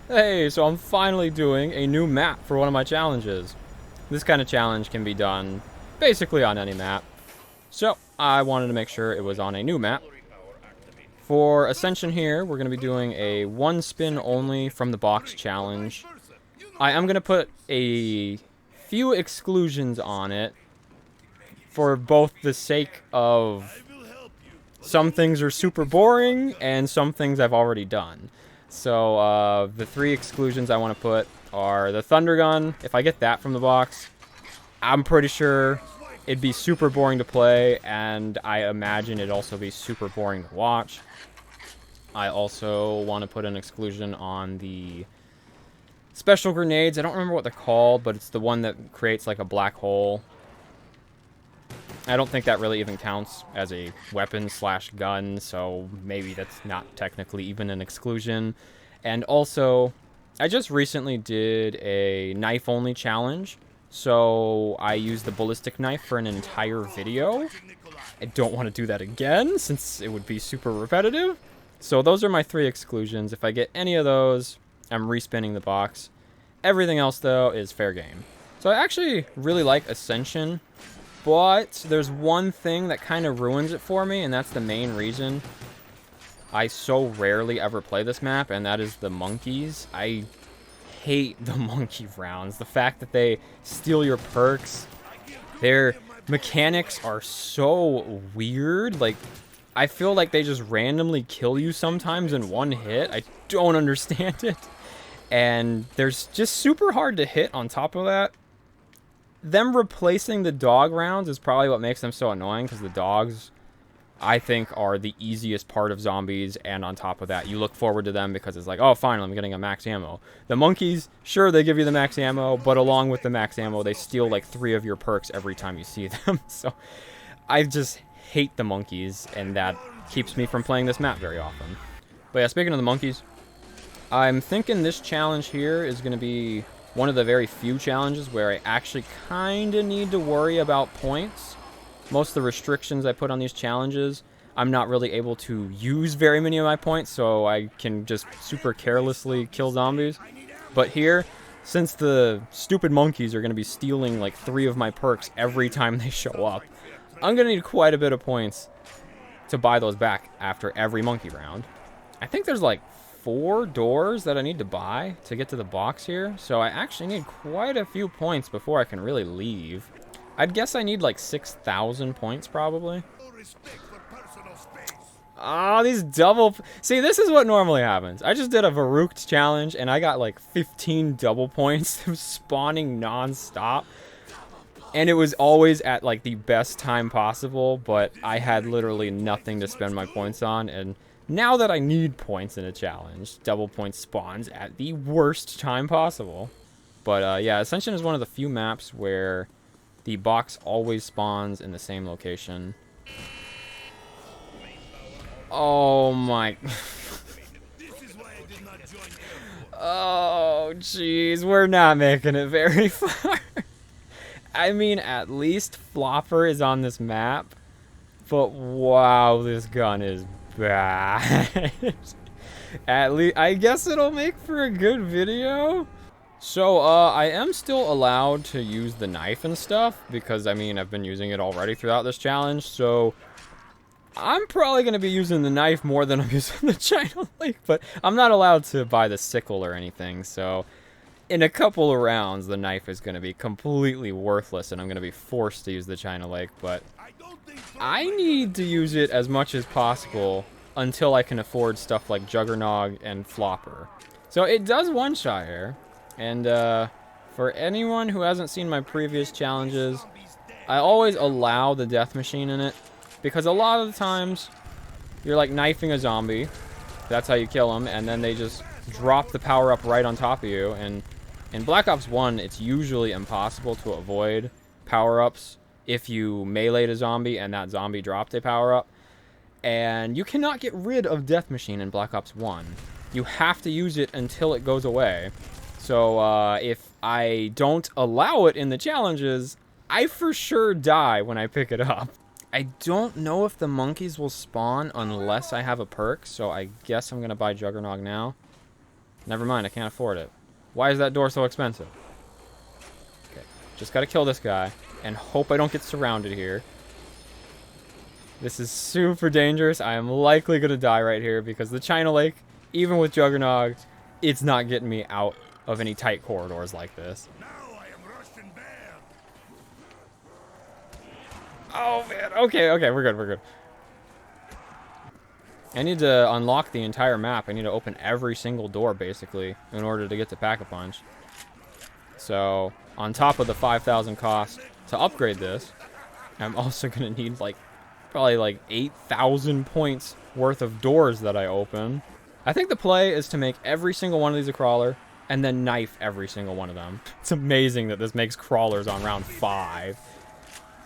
Hey, so I'm finally doing a new map for one of my challenges. This kind of challenge can be done basically on any map. So I wanted to make sure it was on a new map. For Ascension here, we're going to be doing a one spin only from the box challenge. I am going to put a few exclusions on it for both the sake of some things are super boring and some things I've already done. So the three exclusions I want to put are the Thunder Gun. If I get that from the box, I'm pretty sure it'd be super boring to play, and I imagine it'd also be super boring to watch. I also want to put an exclusion on the special grenades. I don't remember what they're called, but it's the one that creates like a black hole. I don't think that really even counts as a weapon slash gun, so maybe that's not technically even an exclusion. And also, I just recently did a knife-only challenge, so I used the ballistic knife for an entire video. I don't want to do that again, since it would be super repetitive. So those are my three exclusions. If I get any of those, I'm respinning the box. Everything else, though, is fair game. So I actually really like Ascension, but there's one thing that kind of ruins it for me, and that's the main reason I so rarely ever play this map, and that is the monkeys. I hate the monkey rounds. The fact that they steal your perks, their mechanics are so weird. Like, I feel like they just randomly kill you sometimes in one hit. I don't understand it. And they're just super hard to hit on top of that. Them replacing the dog rounds is probably what makes them so annoying, because the dogs, I think, are the easiest part of zombies, and on top of that, you look forward to them because it's like, oh, finally, I'm getting a max ammo. The monkeys, sure, they give you the max ammo, but along with the max ammo, they steal like 3 of your perks every time you see them. So I just hate the monkeys, and that keeps me from playing this map very often. But yeah, speaking of the monkeys, I'm thinking this challenge here is going to be one of the very few challenges where I actually kind of need to worry about points. Most of the restrictions I put on these challenges, I'm not really able to use very many of my points, so I can just super carelessly kill zombies. But here, since the stupid monkeys are going to be stealing like 3 of my perks every time they show up, I'm going to need quite a bit of points to buy those back after every monkey round. I think there's like 4 doors that I need to buy to get to the box here, so I actually need quite a few points before I can really leave. I'd guess I need like 6,000 points probably. Oh, these double... See, this is what normally happens. I just did a Varuked challenge, and I got like 15 double points spawning non-stop. And it was always at like the best time possible, but I had literally nothing to spend my points on, and now that I need points in a challenge, double point spawns at the worst time possible. But yeah, Ascension is one of the few maps where the box always spawns in the same location. Oh my... Oh, jeez, we're not making it very far. I mean, at least Flopper is on this map, but wow, this gun is bad. At least, I guess it'll make for a good video. So, I am still allowed to use the knife and stuff, because, I mean, I've been using it already throughout this challenge, so I'm probably going to be using the knife more than I'm using the China Lake, but I'm not allowed to buy the sickle or anything, so in a couple of rounds, the knife is going to be completely worthless, and I'm going to be forced to use the China Lake, but I need to use it as much as possible until I can afford stuff like Juggernog and Flopper. So it does one-shot here, and for anyone who hasn't seen my previous challenges, I always allow the death machine in it, because a lot of the times, you're like knifing a zombie, that's how you kill them, and then they just drop the power-up right on top of you, and in Black Ops 1, it's usually impossible to avoid power-ups if you meleeed a zombie and that zombie dropped a power-up. And you cannot get rid of Death Machine in Black Ops 1. You have to use it until it goes away. So if I don't allow it in the challenges, I for sure die when I pick it up. I don't know if the monkeys will spawn unless I have a perk, so I guess I'm going to buy Juggernog now. Never mind, I can't afford it. Why is that door so expensive? Okay, just gotta kill this guy and hope I don't get surrounded here. This is super dangerous. I am likely gonna die right here because the China Lake, even with Juggernog, it's not getting me out of any tight corridors like this. Oh man, okay, we're good. I need to unlock the entire map. I need to open every single door, basically, in order to get to Pack-a-Punch. So, on top of the 5,000 cost to upgrade this, I'm also going to need, like, probably, like, 8,000 points worth of doors that I open. I think the play is to make every single one of these a crawler, and then knife every single one of them. It's amazing that this makes crawlers on round 5.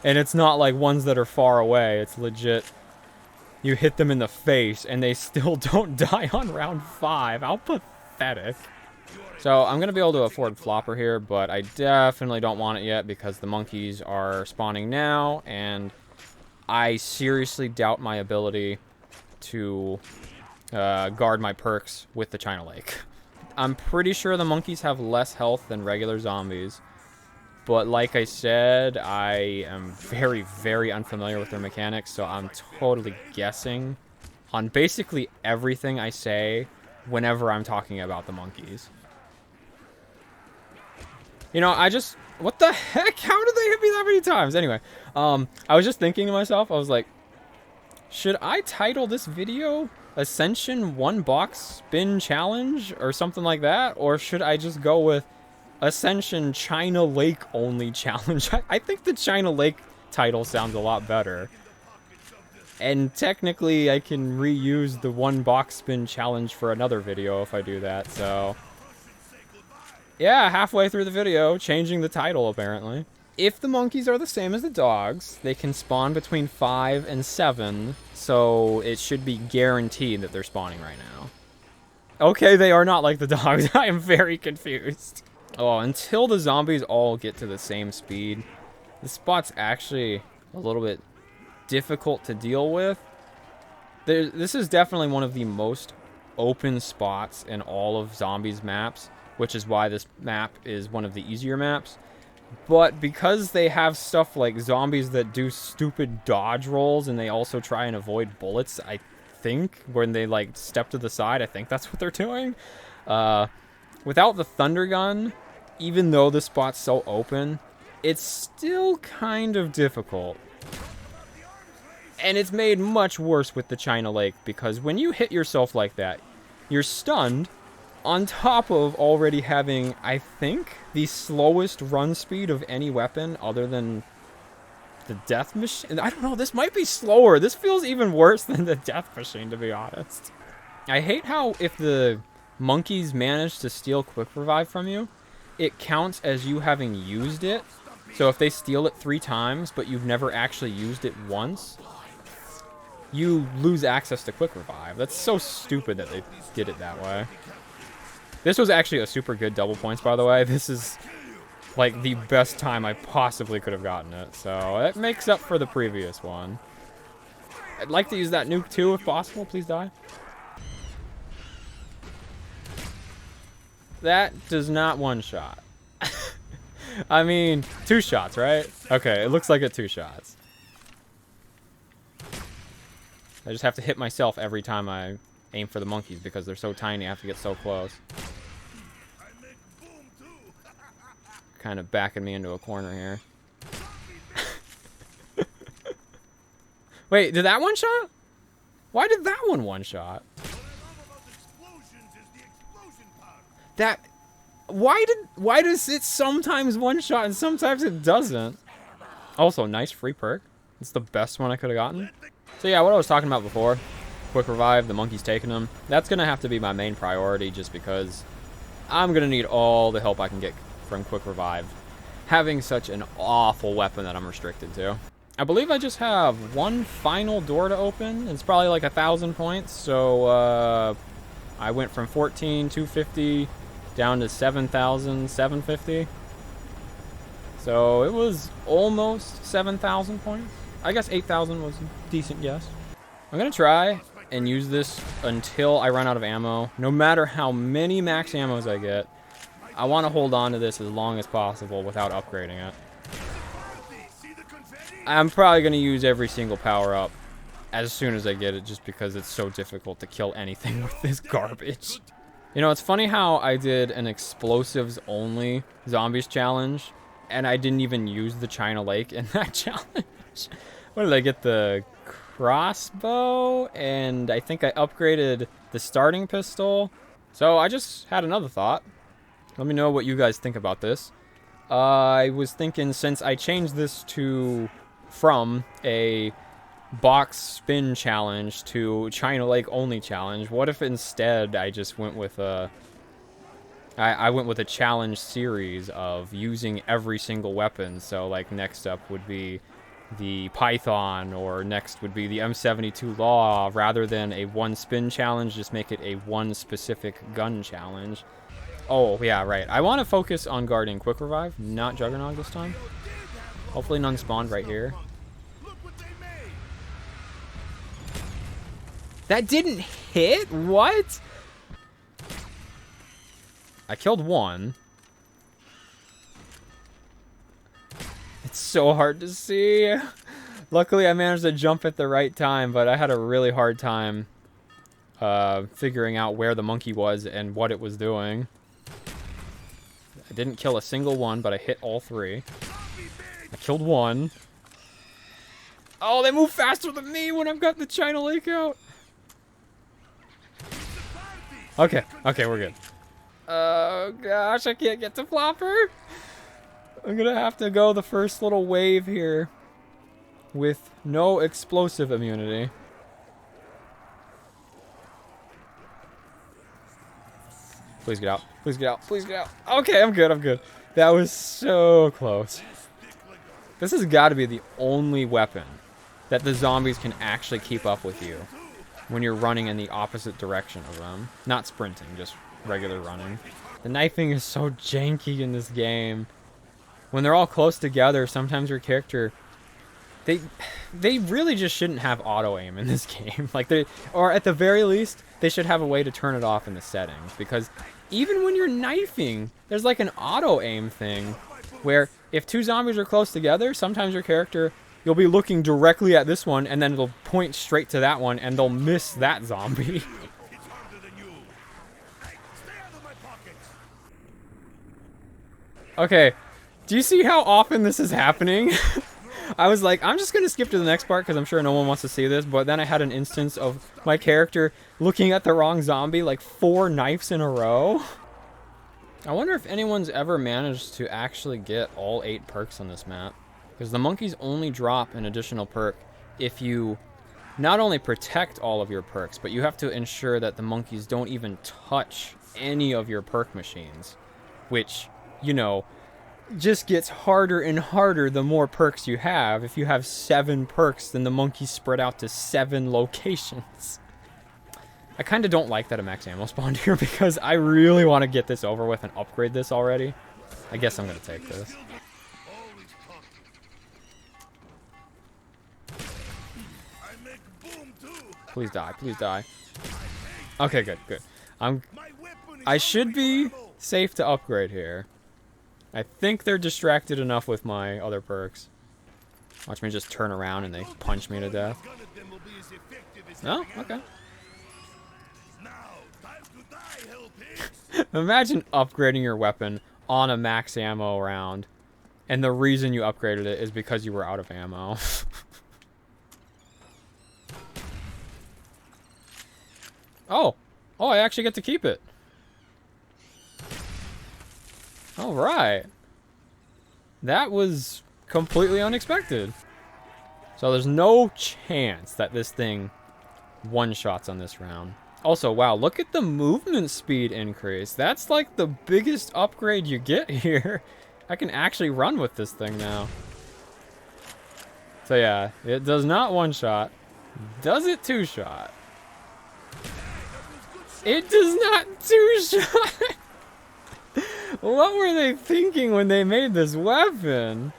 And it's not like ones that are far away. It's legit. You hit them in the face, and they still don't die on round 5. How pathetic. So, I'm going to be able to afford Flopper here, but I definitely don't want it yet because the monkeys are spawning now, and I seriously doubt my ability to guard my perks with the China Lake. I'm pretty sure the monkeys have less health than regular zombies. But like I said, I am very, very unfamiliar with their mechanics, so I'm totally guessing on basically everything I say whenever I'm talking about the monkeys. You know, what the heck? How did they hit me that many times? Anyway, I was just thinking to myself, I was like, should I title this video Ascension 1-Box Spin Challenge or something like that? Or should I just go with Ascension China Lake only challenge? I think the China Lake title sounds a lot better. And technically I can reuse the 1-box spin challenge for another video if I do that, so yeah, halfway through the video, changing the title apparently. If the monkeys are the same as the dogs, they can spawn between 5 and 7, so it should be guaranteed that they're spawning right now. Okay, they are not like the dogs. I am very confused. Oh, until the zombies all get to the same speed, this spot's actually a little bit difficult to deal with. This is definitely one of the most open spots in all of Zombies maps, which is why this map is one of the easier maps. But because they have stuff like zombies that do stupid dodge rolls and they also try and avoid bullets, I think, when they like step to the side, I think that's what they're doing. Without the Thunder Gun, even though the spot's so open, it's still kind of difficult. And it's made much worse with the China Lake, because when you hit yourself like that, you're stunned, on top of already having, I think, the slowest run speed of any weapon other than the Death Machine. I don't know, this might be slower. This feels even worse than the Death Machine, to be honest. I hate how if the monkeys manage to steal Quick Revive from you, it counts as you having used it. So if they steal it 3 times, but you've never actually used it once, you lose access to Quick Revive. That's so stupid that they did it that way. This was actually a super good double points, by the way. This is like the best time I possibly could have gotten it. So it makes up for the previous one. I'd like to use that nuke too, if possible. Please die. That does not one-shot. I mean, 2 shots, right? Okay, it looks like it 2 shots. I just have to hit myself every time I aim for the monkeys because they're so tiny. I have to get so close. Kind of backing me into a corner here. Wait, did that one-shot? Why did that one-shot? That... Why does it sometimes one-shot and sometimes it doesn't? Also, nice free perk. It's the best one I could have gotten. So yeah, what I was talking about before, Quick Revive, the monkeys taking them, that's going to have to be my main priority just because I'm going to need all the help I can get from Quick Revive, having such an awful weapon that I'm restricted to. I believe I just have one final door to open. It's probably like 1,000 points, so I went from 14,250 down to 7,750. So it was almost 7,000 points. I guess 8,000 was a decent guess. I'm gonna try and use this until I run out of ammo. No matter how many max ammos I get, I want to hold on to this as long as possible without upgrading it. I'm probably going to use every single power-up as soon as I get it, just because it's so difficult to kill anything with this garbage. You know, it's funny how I did an explosives-only zombies challenge, and I didn't even use the China Lake in that challenge. What did I get? The crossbow, and I think I upgraded the starting pistol. So I just had another thought. Let me know what you guys think about this. I was thinking, since I changed this from a box spin challenge to China Lake only challenge, what if instead I just went with I went with a challenge series of using every single weapon? So like next up would be the Python, or next would be the M72 Law. Rather than a one spin challenge, just make it a one specific gun challenge. Oh yeah, right, I want to focus on guarding Quick Revive, not Juggernog this time. Hopefully none spawned right here. That didn't hit? What? I killed one. It's so hard to see. Luckily, I managed to jump at the right time, but I had a really hard time figuring out where the monkey was and what it was doing. I didn't kill a single one, but I hit all three. I killed one. Oh, they move faster than me when I've got the China Lake out. Okay, we're good. Oh gosh, I can't get to Flopper. I'm gonna have to go the first little wave here with no explosive immunity. Please get out. Please get out. Please get out. Okay, I'm good. That was so close. This has got to be the only weapon that the zombies can actually keep up with you when you're running in the opposite direction of them. Not sprinting, just regular running. The knifing is so janky in this game. When they're all close together, sometimes your character... They really just shouldn't have auto-aim in this game. Or at the very least, they should have a way to turn it off in the settings. Because even when you're knifing, there's like an auto-aim thing where if two zombies are close together, sometimes your character... You'll be looking directly at this one, and then it'll point straight to that one, and they'll miss that zombie. Okay, do you see how often this is happening? I was like, I'm just going to skip to the next part, because I'm sure no one wants to see this, but then I had an instance of my character looking at the wrong zombie, like 4 knives in a row. I wonder if anyone's ever managed to actually get all 8 perks on this map. Because the monkeys only drop an additional perk if you not only protect all of your perks, but you have to ensure that the monkeys don't even touch any of your perk machines. Which, you know, just gets harder and harder the more perks you have. If you have 7 perks, then the monkeys spread out to 7 locations. I kind of don't like that a max ammo spawned here, because I really want to get this over with and upgrade this already. I guess I'm going to take this. Please die, please die. Okay, good. I should be safe to upgrade here. I think they're distracted enough with my other perks. Watch me just turn around and they punch me to death. No? Okay. Imagine upgrading your weapon on a max ammo round, and the reason you upgraded it is because you were out of ammo. Oh, I actually get to keep it. All right. That was completely unexpected. So there's no chance that this thing one-shots on this round. Also, wow, look at the movement speed increase. That's like the biggest upgrade you get here. I can actually run with this thing now. So yeah, it does not one-shot. Does it two-shot? It does not two-shot. What were they thinking when they made this weapon?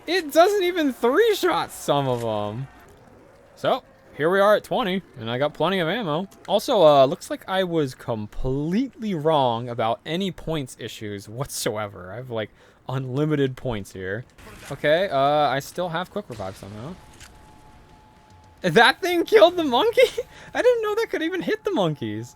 It doesn't even three-shot some of them. So, here we are at 20, and I got plenty of ammo. Also, looks like I was completely wrong about any points issues whatsoever. I have, like, unlimited points here. Okay, I still have quick revive somehow. That thing killed the monkey? I didn't know that could even hit the monkeys.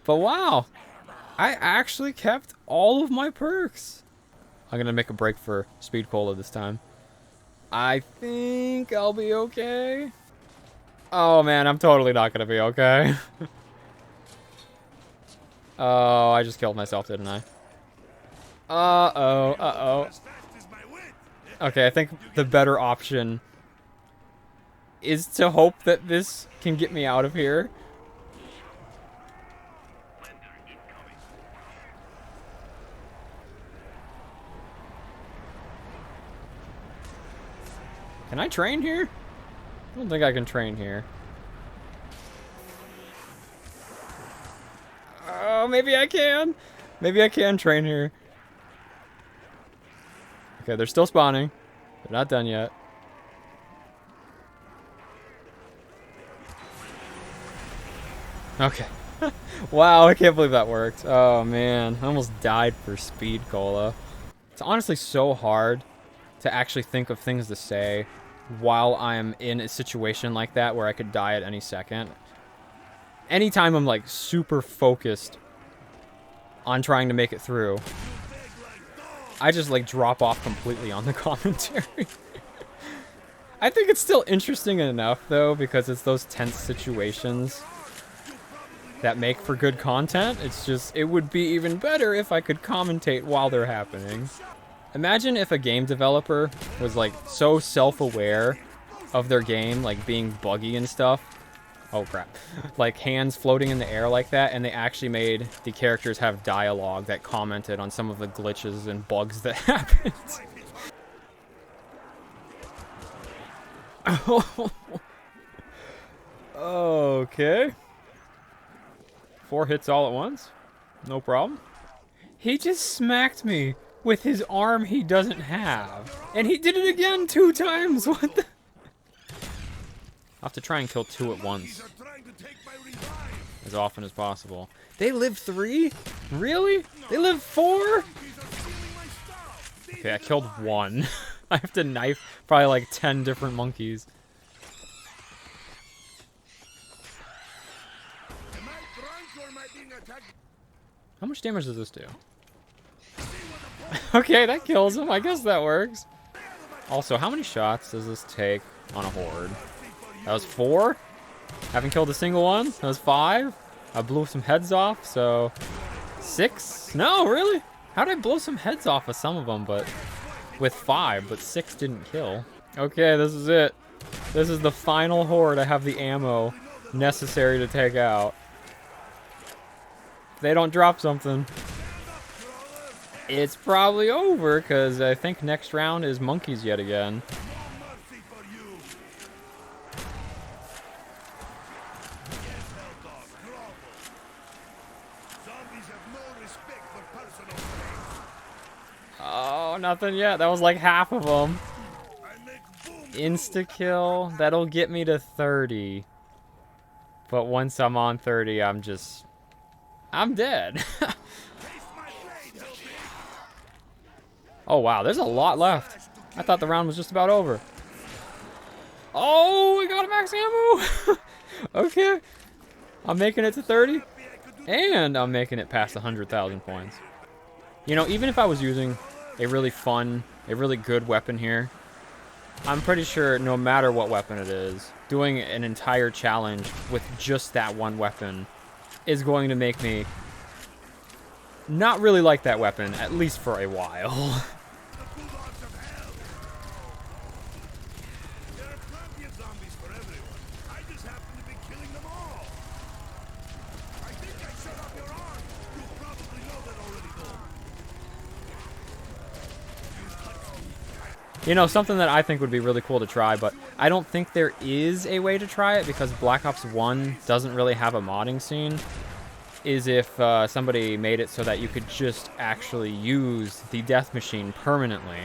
But wow, I actually kept all of my perks. I'm gonna make a break for speed cola this time. I think I'll be okay. Oh man, I'm totally not gonna be okay. Oh, I just killed myself, didn't I? Uh-oh, uh-oh. Okay, I think the better option is to hope that this can get me out of here. Can I train here? I don't think I can train here. Oh, maybe I can. Maybe I can train here. Okay, they're still spawning. They're not done yet. Okay. Wow, I can't believe that worked. Oh, man. I almost died for speed cola. It's honestly so hard to actually think of things to say while I'm in a situation like that where I could die at any second. Anytime I'm like super focused on trying to make it through, I just like drop off completely on the commentary. I think it's still interesting enough though, because it's those tense situations that make for good content. It's just, it would be even better if I could commentate while they're happening. Imagine if a game developer was like so self-aware of their game, like being buggy and stuff. Oh crap. Like hands floating in the air like that, and they actually made the characters have dialogue that commented on some of the glitches and bugs that happened. Okay. 4 hits all at once. No problem. He just smacked me with his arm he doesn't have. And he did it again 2 times. What the? I'll have to try and kill 2 at once. As often as possible. They live 3? Really? They live 4? Okay, I killed 1. I have to knife probably like 10 different monkeys. How much damage does this do? Okay, that kills him. I guess that works. Also, how many shots does this take on a horde? That was 4. Haven't killed a single one. That was 5. I blew some heads off, so 6. No, really? How did I blow some heads off of some of them, but with 5, but 6 didn't kill? Okay, this is it. This is the final horde. I have the ammo necessary to take out. If they don't drop something, it's probably over, because I think next round is monkeys yet again. Oh, nothing yet. That was like half of them. Insta-kill. That'll get me to 30. But once I'm on 30, I'm dead. Oh, wow. There's a lot left. I thought the round was just about over. Oh, we got a max ammo. Okay. I'm making it to 30. And I'm making it past 100,000 points. You know, even if I was using a really fun, a really good weapon here, I'm pretty sure no matter what weapon it is, doing an entire challenge with just that one weapon is going to make me not really like that weapon, at least for a while. You know, something that I think would be really cool to try, but I don't think there is a way to try it because Black Ops 1 doesn't really have a modding scene, is if somebody made it so that you could just actually use the death machine permanently.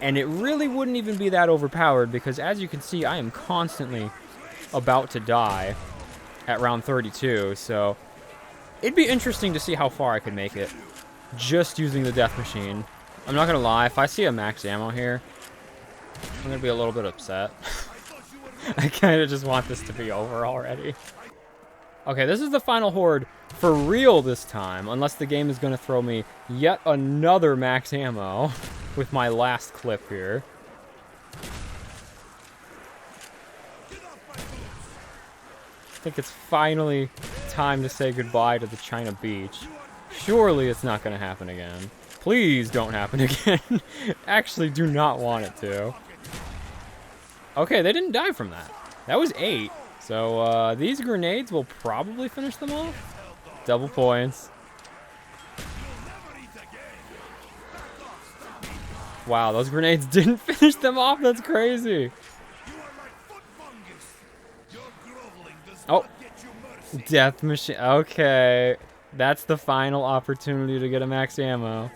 And it really wouldn't even be that overpowered because, as you can see, I am constantly about to die at round 32. So it'd be interesting to see how far I could make it just using the death machine. I'm not going to lie. If I see a max ammo here, I'm going to be a little bit upset. I kind of just want this to be over already. Okay, this is the final horde for real this time, unless the game is going to throw me yet another max ammo with my last clip here. I think it's finally time to say goodbye to the China Beach. Surely it's not going to happen again. Please don't happen again. Actually do not want it to. Okay, they didn't die from that. That was 8. So these grenades will probably finish them off. Double points. Wow, those grenades didn't finish them off. That's crazy. Oh, death machine. Okay, that's the final opportunity to get a max ammo.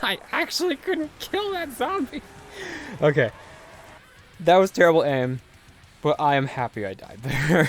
I actually couldn't kill that zombie. Okay, that was terrible aim, but I am happy I died there.